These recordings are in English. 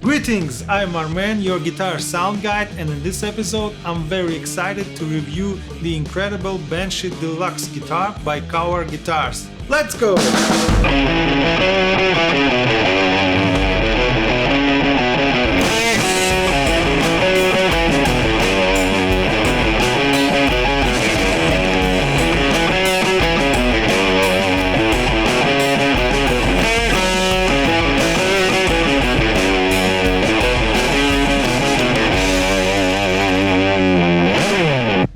Greetings, I'm Armen, your guitar sound guide, and in this episode I'm very excited to review the incredible Banshee Deluxe guitar by Kauer Guitars. Let's go!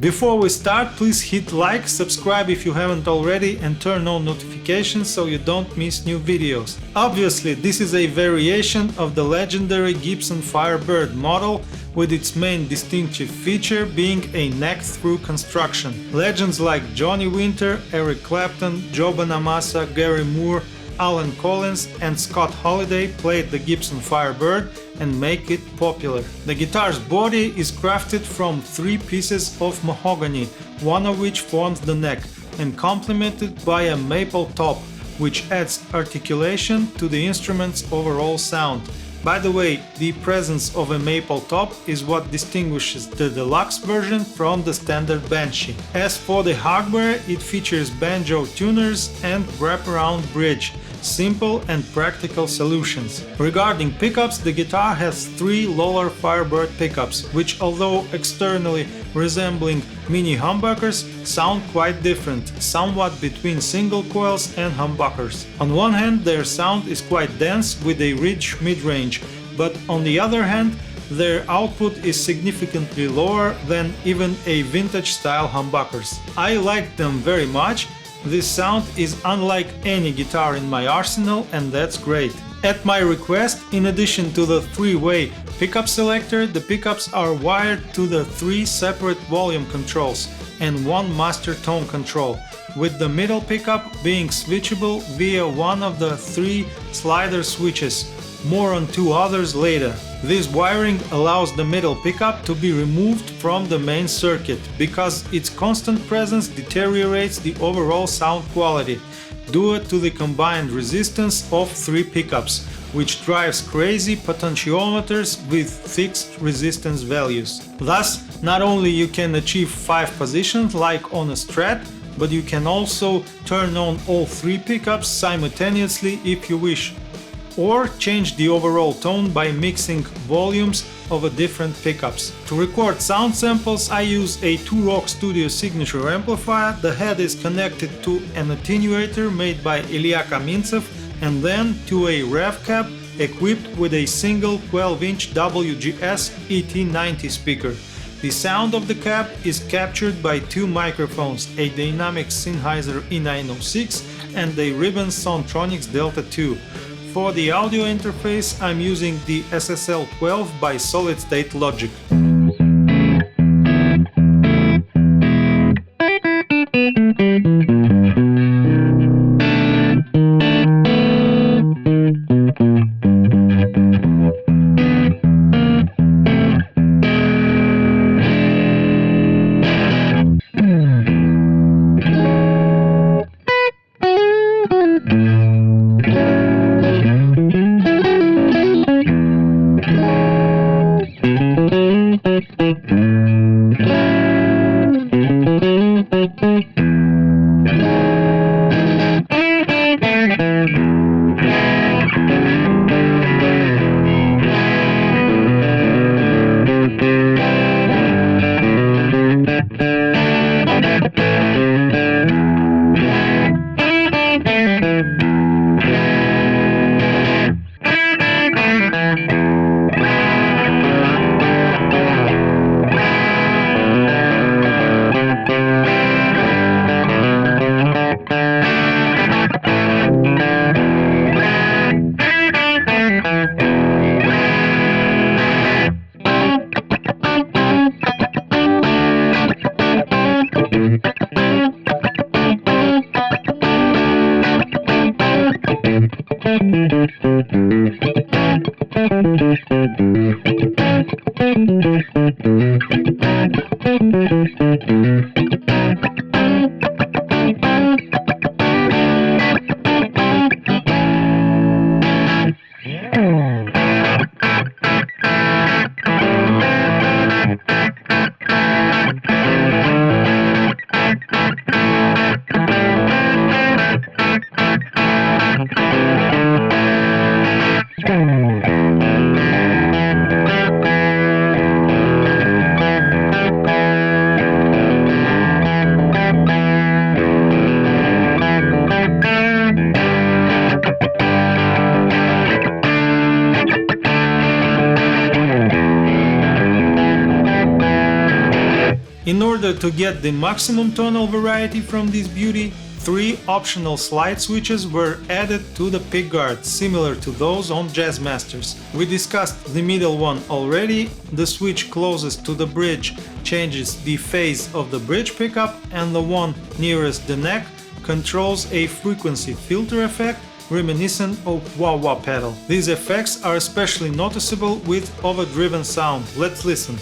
Before we start, please hit like, subscribe if you haven't already, and turn on notifications so you don't miss new videos. Obviously, this is a variation of the legendary Gibson Firebird model, with its main distinctive feature being a neck-through construction. Legends like Johnny Winter, Eric Clapton, Joe Bonamassa, Gary Moore, Alan Collins and Scott Holliday played the Gibson Firebird and make it popular. The guitar's body is crafted from 3 pieces of mahogany, one of which forms the neck, and complemented by a maple top, which adds articulation to the instrument's overall sound. By the way, the presence of a maple top is what distinguishes the deluxe version from the standard Banshee. As for the hardware, it features banjo tuners and wraparound bridge, simple and practical solutions. Regarding pickups, the guitar has 3 Lower Firebird pickups, which although externally resembling mini humbuckers, sound quite different, somewhat between single coils and humbuckers. On one hand, their sound is quite dense with a rich mid-range, but on the other hand, their output is significantly lower than even a vintage-style humbuckers. I like them very much. This sound is unlike any guitar in my arsenal, and that's great. At my request, in addition to the 3-way pickup selector, the pickups are wired to the 3 separate volume controls and 1 master tone control, with the middle pickup being switchable via one of the 3 slider switches. More on 2 others later. This wiring allows the middle pickup to be removed from the main circuit, because its constant presence deteriorates the overall sound quality, due to the combined resistance of 3 pickups, which drives crazy potentiometers with fixed resistance values. Thus, not only you can achieve 5 positions like on a Strat, but you can also turn on all 3 pickups simultaneously if you wish, or change the overall tone by mixing volumes of a different pickups. To record sound samples, I use a 2-Rock Studio signature amplifier. The head is connected to an attenuator made by Ilya Kamintsev, and then to a rev cab equipped with a single 12-inch WGS ET90 speaker. The sound of the cab is captured by 2 microphones, a dynamic Sennheiser E906 and a Ribbon Soundtronics Delta 2. For the audio interface, I'm using the SSL12 by Solid State Logic. In order to get the maximum tonal variety from this beauty, 3 optional slide switches were added to the pickguard, similar to those on Jazzmasters. We discussed the middle one already. The switch closest to the bridge changes the phase of the bridge pickup, and the one nearest the neck controls a frequency filter effect reminiscent of wah-wah pedal. These effects are especially noticeable with overdriven sound. Let's listen.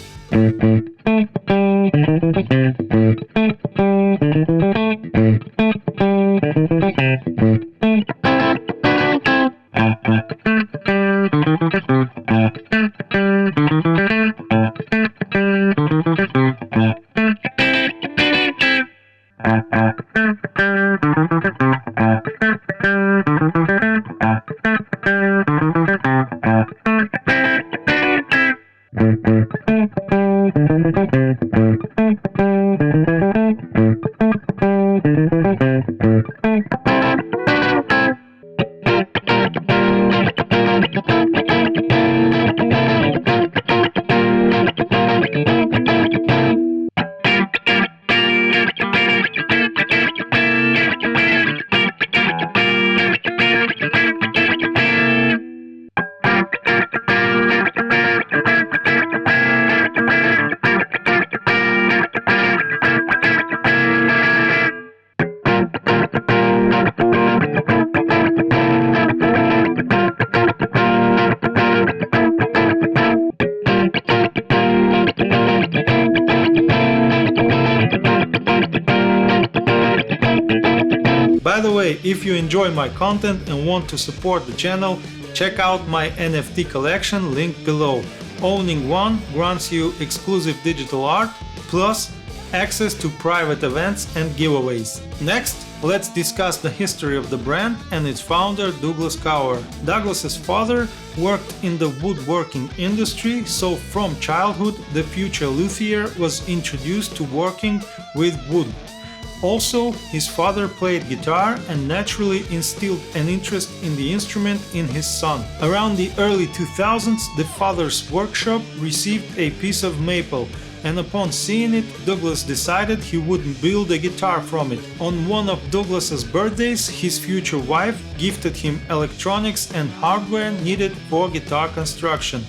By the way, if you enjoy my content and want to support the channel, check out my NFT collection linked below. Owning one grants you exclusive digital art, plus access to private events and giveaways. Next, let's discuss the history of the brand and its founder Douglas Kauer. Douglas's father worked in the woodworking industry, so from childhood the future luthier was introduced to working with wood. Also, his father played guitar and naturally instilled an interest in the instrument in his son. Around the early 2000s, the father's workshop received a piece of maple, and upon seeing it, Douglas decided he would build a guitar from it. On one of Douglas's birthdays, his future wife gifted him electronics and hardware needed for guitar construction.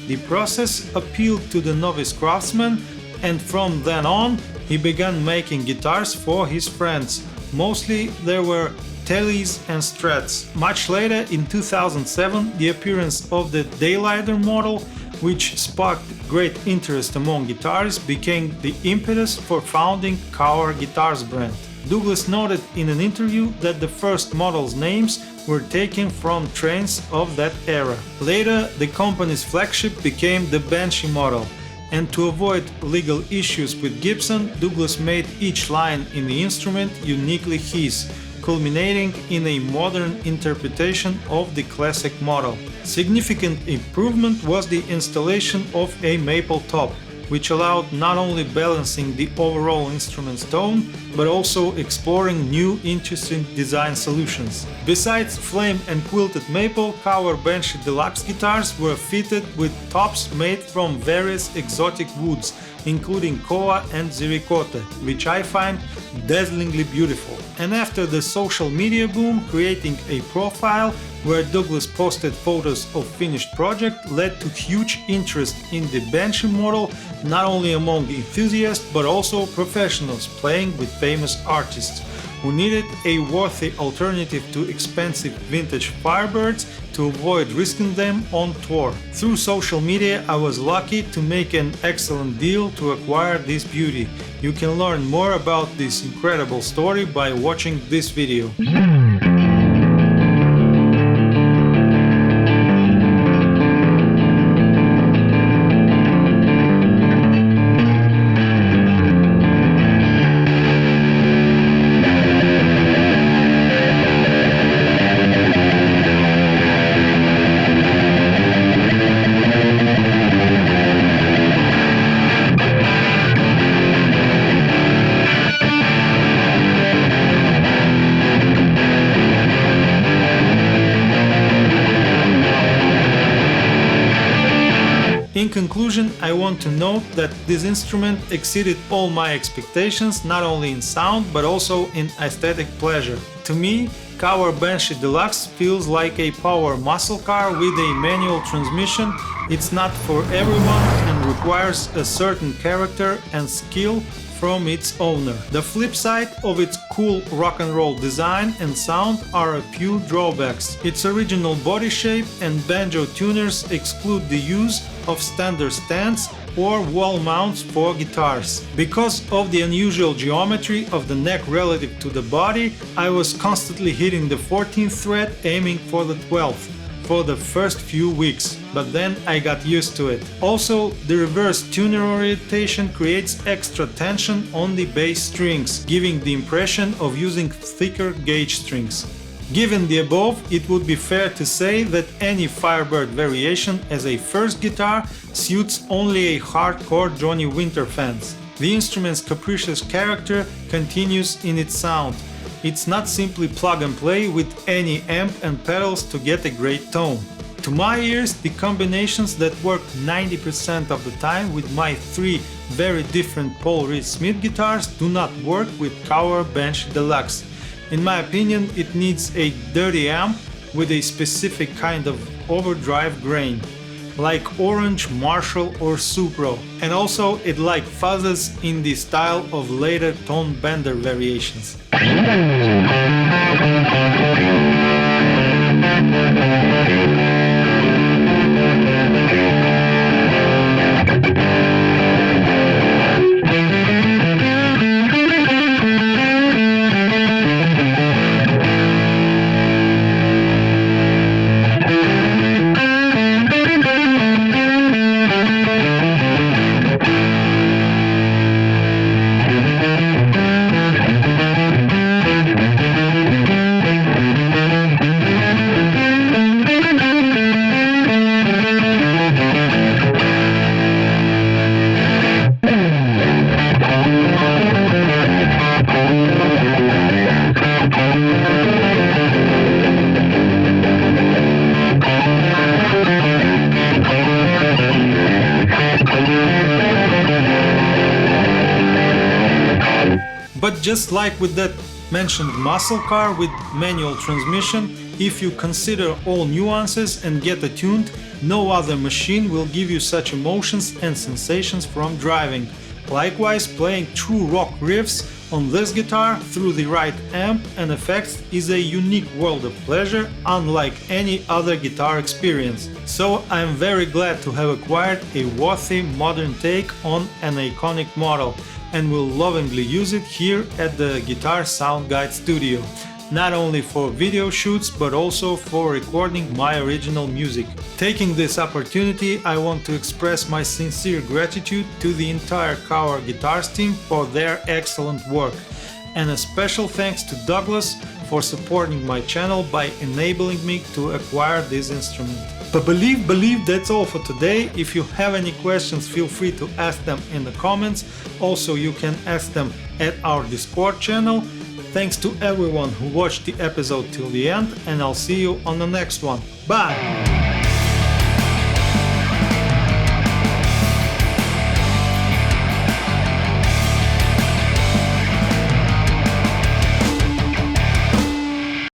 The process appealed to the novice craftsman, and from then on, he began making guitars for his friends. Mostly there were Tellys and Strats. Much later, in 2007, the appearance of the Daylighter model, which sparked great interest among guitarists, became the impetus for founding Kauer Guitars brand. Douglas noted in an interview that the first models' names were taken from trains of that era. Later, the company's flagship became the Banshee model. And to avoid legal issues with Gibson, Douglas made each line in the instrument uniquely his, culminating in a modern interpretation of the classic model. Significant improvement was the installation of a maple top, which allowed not only balancing the overall instrument's tone, but also exploring new interesting design solutions. Besides flame and quilted maple, Kauer Banshee Deluxe guitars were fitted with tops made from various exotic woods, including koa and ziricote, which I find dazzlingly beautiful. And after the social media boom, creating a profile where Douglas posted photos of finished project led to huge interest in the Banshee model, not only among enthusiasts but also professionals playing with famous artists who needed a worthy alternative to expensive vintage Firebirds to avoid risking them on tour. Through social media, I was lucky to make an excellent deal to acquire this beauty. You can learn more about this incredible story by watching this video. In conclusion, I want to note that this instrument exceeded all my expectations, not only in sound but also in aesthetic pleasure. To me, Kauer Banshee Deluxe feels like a power muscle car with a manual transmission. It's not for everyone and requires a certain character and skill from its owner. The flip side of its cool rock and roll design and sound are a few drawbacks. Its original body shape and banjo tuners exclude the use of standard stands or wall mounts for guitars. Because of the unusual geometry of the neck relative to the body, I was constantly hitting the 14th fret, aiming for the 12th for the first few weeks, but then I got used to it. Also, the reverse tuner orientation creates extra tension on the bass strings, giving the impression of using thicker gauge strings. Given the above, it would be fair to say that any Firebird variation as a first guitar suits only a hardcore Johnny Winter fans. The instrument's capricious character continues in its sound. It's not simply plug and play with any amp and pedals to get a great tone. To my ears, the combinations that work 90% of the time with my three very different Paul Reed-Smith guitars do not work with Kauer Banshee Deluxe. In my opinion, it needs a dirty amp with a specific kind of overdrive grain, like Orange, Marshall or Supro, and also it like fuzzes in the style of later tone bender variations. But just like with that mentioned muscle car with manual transmission, if you consider all nuances and get attuned, no other machine will give you such emotions and sensations from driving. Likewise, playing true rock riffs on this guitar through the right amp and effects is a unique world of pleasure unlike any other guitar experience. So I'm very glad to have acquired a worthy modern take on an iconic model, and will lovingly use it here at the Guitar Sound Guide studio, not only for video shoots but also for recording my original music. Taking this opportunity, I want to express my sincere gratitude to the entire Kauer Guitars team for their excellent work, and a special thanks to Douglas for supporting my channel by enabling me to acquire this instrument. But believe that's all for today. If you have any questions, feel free to ask them in the comments. Also, you can ask them at our Discord channel. Thanks to everyone who watched the episode till the end, and I'll see you on the next one. Bye!